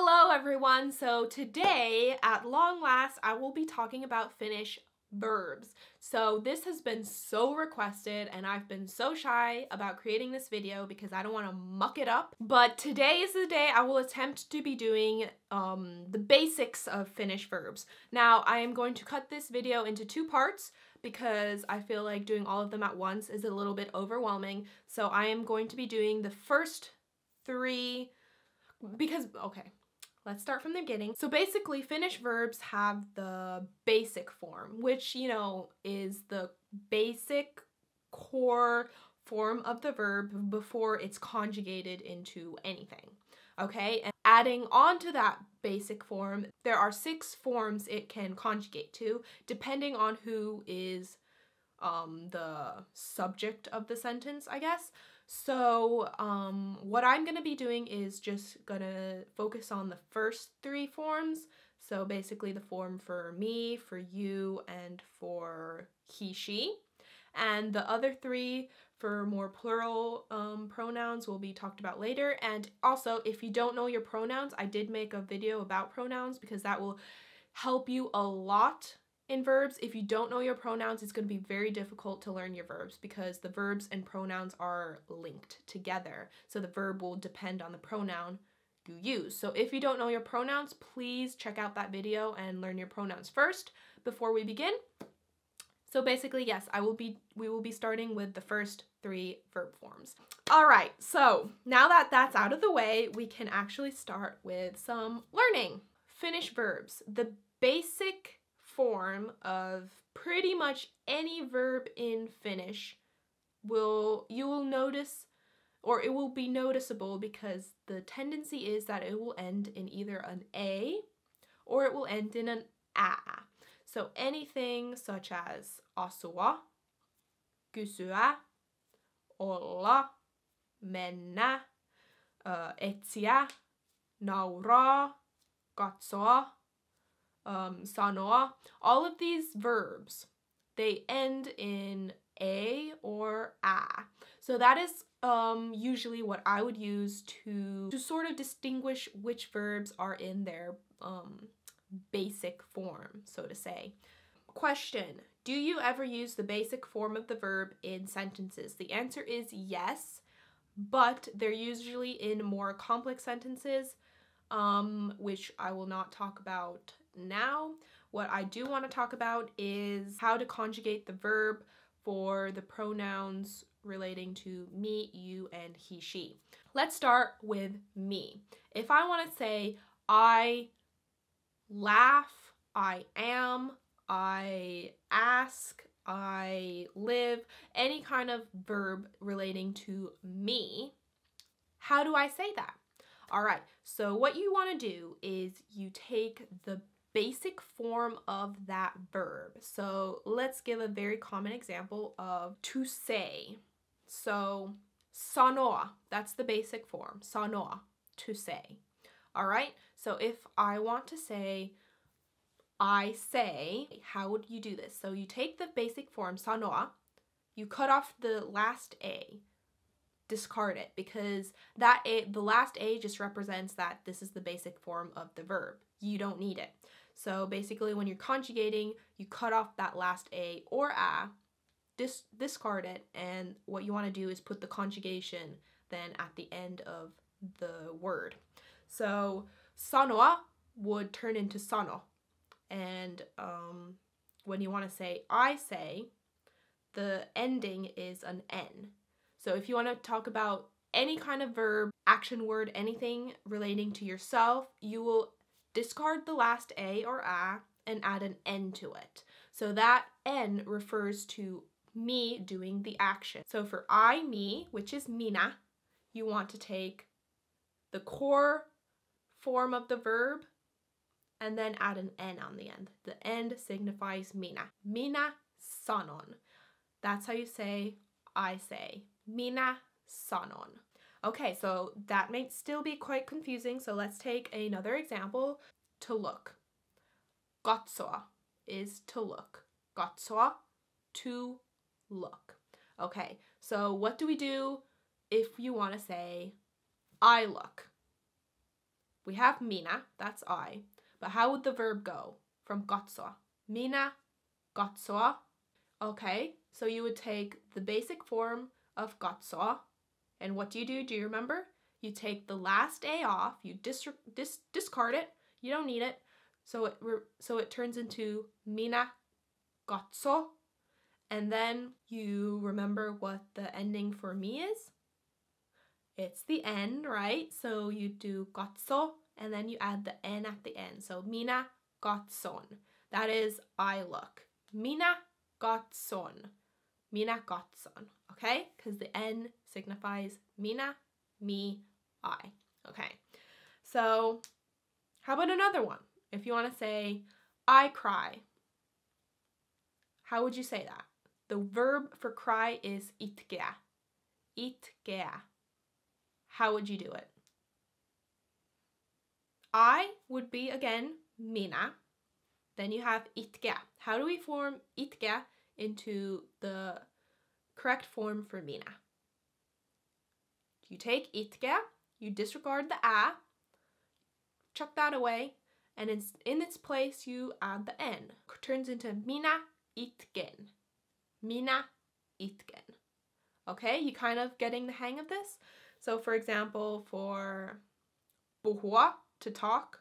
Hello everyone! So today, at long last, I will be talking about Finnish verbs. So this has been so requested and I've been so shy about creating this video because I don't want to muck it up. But today is the day I will attempt to be doing the basics of Finnish verbs. Now I am going to cut this video into two parts because I feel like doing all of them at once is a little bit overwhelming. So I am going to be doing the first three okay, let's start from the beginning. So basically, Finnish verbs have the basic form, which, you know, is the basic core form of the verb before it's conjugated into anything, okay? And adding on to that basic form, there are 6 forms it can conjugate to, depending on who is the subject of the sentence, I guess. So what I'm gonna be doing is just gonna focus on the first 3 forms. So basically the form for me, for you, and for he, she. And the other 3 for more plural pronouns will be talked about later. And also, if you don't know your pronouns, I did make a video about pronouns because that will help you a lot in verbs. If you don't know your pronouns, it's going to be very difficult to learn your verbs because the verbs and pronouns are linked together. So the verb will depend on the pronoun you use. So if you don't know your pronouns, please check out that video and learn your pronouns first before we begin. So basically, yes, we will be starting with the first 3 verb forms. All right, so now that that's out of the way, we can actually start with some learning. Finnish verbs. The basic form of pretty much any verb in Finnish you will notice, or it will be noticeable because the tendency is that it will end in either an A or it will end in an A. So anything such as Asua, Kysyä, OLLA, Minä, Etsiä, Nauraa, Katsoa, Sanoa, all of these verbs, they end in A or A. So that is usually what I would use to sort of distinguish which verbs are in their basic form, so to say. Question: do you ever use the basic form of the verb in sentences? The answer is yes, but they're usually in more complex sentences, which I will not talk about now. What I do want to talk about is how to conjugate the verb for the pronouns relating to me, you, and he, she. Let's start with me. If I want to say I laugh, I am, I ask, I live, any kind of verb relating to me, how do I say that? All right, so what you want to do is you take the basic form of that verb. So let's give a very common example of to say. So sanoa, that's the basic form. Sanoa, to say. All right, so if I want to say I say, how would you do this? So you take the basic form sanoa, you cut off the last A, discard it, because the last A just represents that this is the basic form of the verb. You don't need it. So basically when you're conjugating, you cut off that last A or A, discard it, and what you want to do is put the conjugation then at the end of the word. So sanoa would turn into sano, and when you want to say I say, the ending is an N. So if you want to talk about any kind of verb, action word, anything relating to yourself, you will discard the last A or A and add an N to it. So that N refers to me doing the action. So for I, me, which is Minä, you want to take the core form of the verb and then add an N on the end. The end signifies Minä. Minä sanon. That's how you say I say. Minä sanon. Okay, so that may still be quite confusing, so let's take another example. To look. Katsoa is to look. Katsoa, to look. Okay, so what do we do if you want to say I look? We have minä, that's I. But how would the verb go from katsoa? Minä katsoa. Okay, so you would take the basic form of katsoa, and what do? Do you remember? You take the last A off, you discard it, you don't need it, so it turns into minä katso, and then you remember what the ending for me is? It's the N, right? So you do katso, and then you add the N at the end. So minä katson. That is I look. Minä katson. Minä katson. Okay? Because the N signifies minä, me, I. Okay. So how about another one? If you want to say, I cry. How would you say that? The verb for cry is itkeä. Itkeä. How would you do it? I would be, again, minä. Then you have itkeä. How do we form itkeä into the correct form for minä? You take itkeä, you disregard the a, chuck that away, and in its place you add the n. It turns into minä itken. Minä itken. Okay, you kind of getting the hang of this? So for example, for puhua, to talk,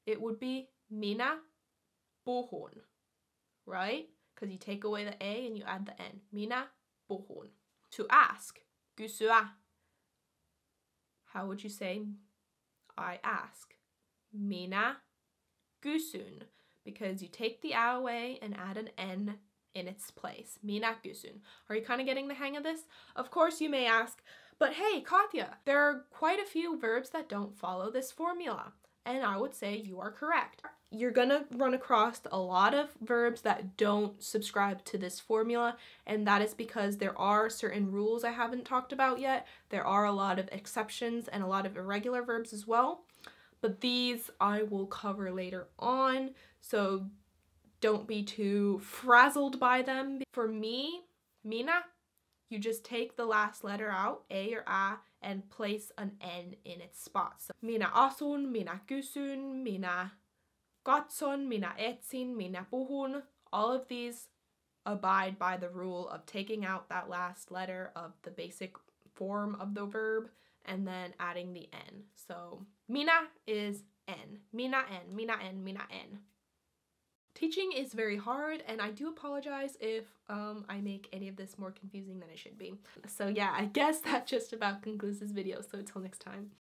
it would be minä puhun, right? Because you take away the a and you add the n. Minä puhun. To ask, kysyä. How would you say I ask? Minä kysyn. Because you take the a away and add an n in its place. Minä kysyn. Are you kind of getting the hang of this? Of course you may ask, but hey, Katja, there are quite a few verbs that don't follow this formula. And I would say you are correct. You're gonna run across a lot of verbs that don't subscribe to this formula, and that is because there are certain rules I haven't talked about yet. There are a lot of exceptions and a lot of irregular verbs as well, but these I will cover later on, so don't be too frazzled by them. For me, minä, you just take the last letter out, a or a, and place an n in its spot. So, minä asun, minä kysyn, minä katson, minä etsin, minä puhun. All of these abide by the rule of taking out that last letter of the basic form of the verb and then adding the n. So minä is n. Minä n, minä n, minä n. Teaching is very hard, and I do apologize if I make any of this more confusing than it should be. So yeah, I guess that just about concludes this video, so until next time.